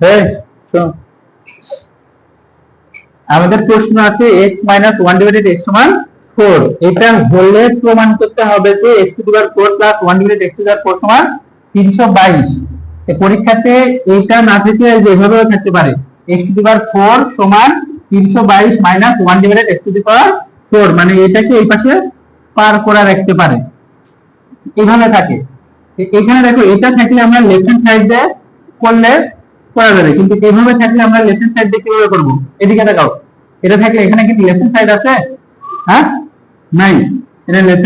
হ্যাঁ, আমাদের প্রশ্ন আছে x মাইনাস 1 ডিভাইডেড x সমান 4। এটা হলে প্রমাণ করতে হবে যে x to the power 4 plus 1 divided x to the power 4 সমান 322। এই পরীক্ষাতে এটা না থেকে যেভাবেও থাকতে পারে, x টু দি পাওয়ার 4 সমান 322 minus 1 divided x to the power 4, মানে এটাকে এই পাশে পার করা রাখতে পারে, এইভাবে থাকে। এখানে দেখো এটা থাকলে আমরা লেফট হ্যান্ড সাইড দিয়ে করলে করা যাবে, কিন্তু এইভাবে থাকলে আমরা লেফট হ্যান্ড সাইড দিয়ে কিভাবে করব? এদিকে দেখাও, এটা থাকলে এখানে কি লেফট হ্যান্ড সাইড আছে? হ্যাঁ, নাই। এটা লেফট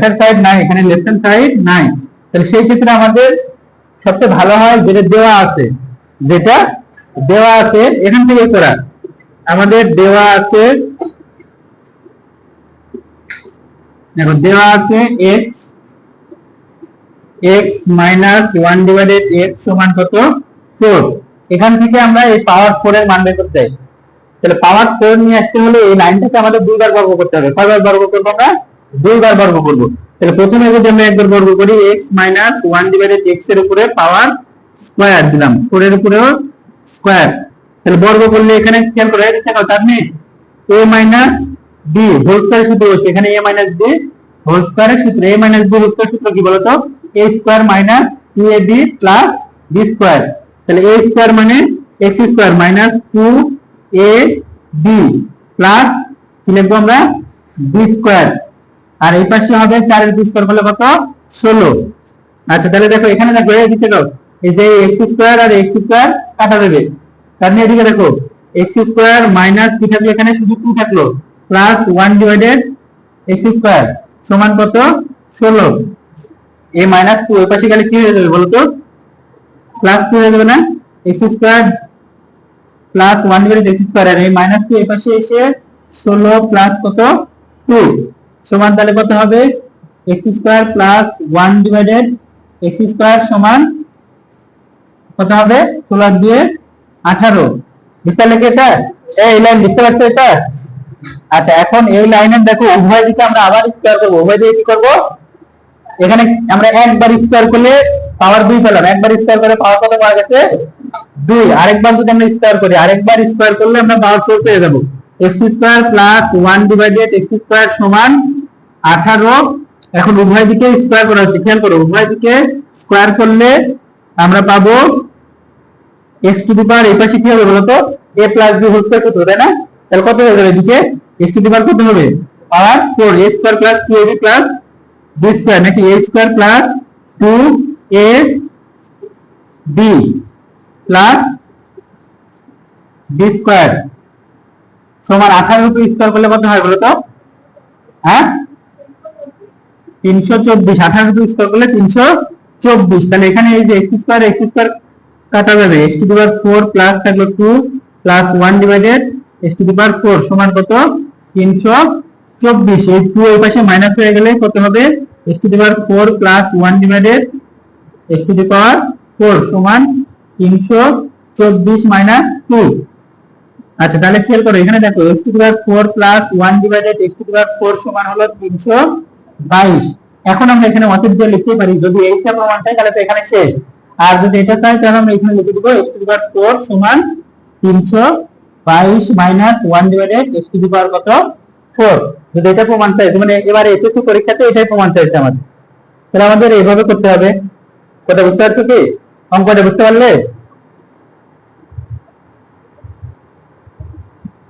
হ্যান্ড সাইড নাই, এখানে লেফট হ্যান্ড সাইড নাই। তাহলে সেই ক্ষেত্রে আমাদের সবচেয়ে ভালো হয় যেটা দেওয়া আছে, এখান থেকে করা। আমাদের দেওয়া আছে, দেখো দেওয়া আছে x মাইনাস 1 ডিভাইডেড x সমান কত? 4। এখান থেকে আমরা এই পাওয়ার 4 এর মান বের করতে চাই। তাহলে পাওয়ার 4 নিয়ে আসতে হলে এই লাইনটাকে আমাদের দুইবার বর্গ করতে হবে। কয়বার বর্গ করব আমরা? দুইবার বর্গ করব। তাহলে প্রথমে যদি আমরা একবার বর্গ করি, x মাইনাস 1 ডিভাইডেড x এর উপরে পাওয়ার স্কয়ার দিলাম, 4 এর উপরেও স্কয়ার। তাহলে বর্গ করলে এখানে খেয়াল করে দেখো আপনি a minus b whole square সূত্র হচ্ছে, এখানে a মাইনাস b হোল স্কয়ারের সূত্র, a minus b whole square সূত্র কি বলতো? a square minus 2ab plus b square. তাহলে a স্কয়ার মানে x square minus 2ab plus কি লিখবো আমরা? b square. আর এই পাশে হবে 4 এর b স্কয়ার করলে কত? 16। আচ্ছা, তাহলে দেখো এখানে দেখো এই দিকে দাও, এই যে x স্কয়ার আর x স্কয়ার কাটা যাবে, তার মানে এদিকে দেখো x স্কয়ার মাইনাস কি থাকলো, এখানে শুধু 2 থাকলো, প্লাস 1 ডিভাইডেড x স্কয়ার সমান কত? 16। এই মাইনাস 2 ওই পাশে গেলে কি হয়ে যাবে বলো তো? প্লাস 2 হয়ে যাবে না? x square plus 1 divided x square, আর এই মাইনাস 2 এই পাশে এসে 16 প্লাস কত? 2 সমান তাহলে কত হবে? x square plus 1 divided x square সমান কত হবে? 16 দিয়ে 18। বুঝতে পারলে কি এটা? এই লাইন বুঝতে পারছো এটা? আচ্ছা, এখন এই লাইনের দেখো উভয় দিকে আমরা আবার স্কয়ার করব। উভয় দিকে কি করব? এখানে আমরা একবার স্কয়ার করলে পাওয়ার 2 পেলাম, একবার স্কয়ার করে পাওয়ার কত পাওয়া গেছে? 2। আরেকবার যদি আমরা স্কয়ার করি, আরেকবার স্কয়ার করলে আমরা পাওয়ার 4 পেয়ে যাব। x square plus 1 divided x square সমান 18। এখন উভয় দিকে স্কয়ার করা হচ্ছে, খেয়াল করো উভয় দিকে স্কয়ার করলে আমরা পাবো x টু দি পাওয়ার, এই পাশে কি হবে বলো তো? a plus b whole square কত হবে না? তাহলে কত হয়ে যাবে এদিকে? x টু দি পাওয়ার কত হবে? পাওয়ার 4, a square plus 2ab plus b square, নাকি a square plus 2ab plus b square সমান 18 উপরে স্কয়ার করলে কত হয় বলো তো? হ্যাঁ, 324। 18 উপরে স্কয়ার করলে 324। তাহলে এখানে এই যে x স্কয়ার কাটা যাবে, x to the power 4 plus থাকলো 2 plus 1 divided x to the power 4 সমান কত? 324। এই 2 এই পাশে মাইনাস হয়ে গেলে কত হবে? x to the power 4 plus 1 divided x to the power 4 সমান 324 মাইনাস 2। আচ্ছা, তাহলে খেয়াল করো এখানে দেখো x to the power 4 plus 1 divided x to the power 4 সমান হলো 322। এখন আমরা এখানে অতীত দিয়ে লিখতে পারি, যদি এইটা প্রমাণ চাই তাহলে তো এখানে শেষ, আর যদি এটা চাই তাহলে আমরা এখানে লিখে দেব x টু দি পাওয়ার 4 সমান 322 minus 1 divided x to the power কত? 4। যদি এটা প্রমাণ চাই, মানে এবারে এসএসসি পরীক্ষাতে এটাই প্রমাণ চাইছে আমাদের, তাহলে আমাদের এইভাবে করতে হবে। কথা বুঝতে পারছো কি? অঙ্কটা বুঝতে পারলে?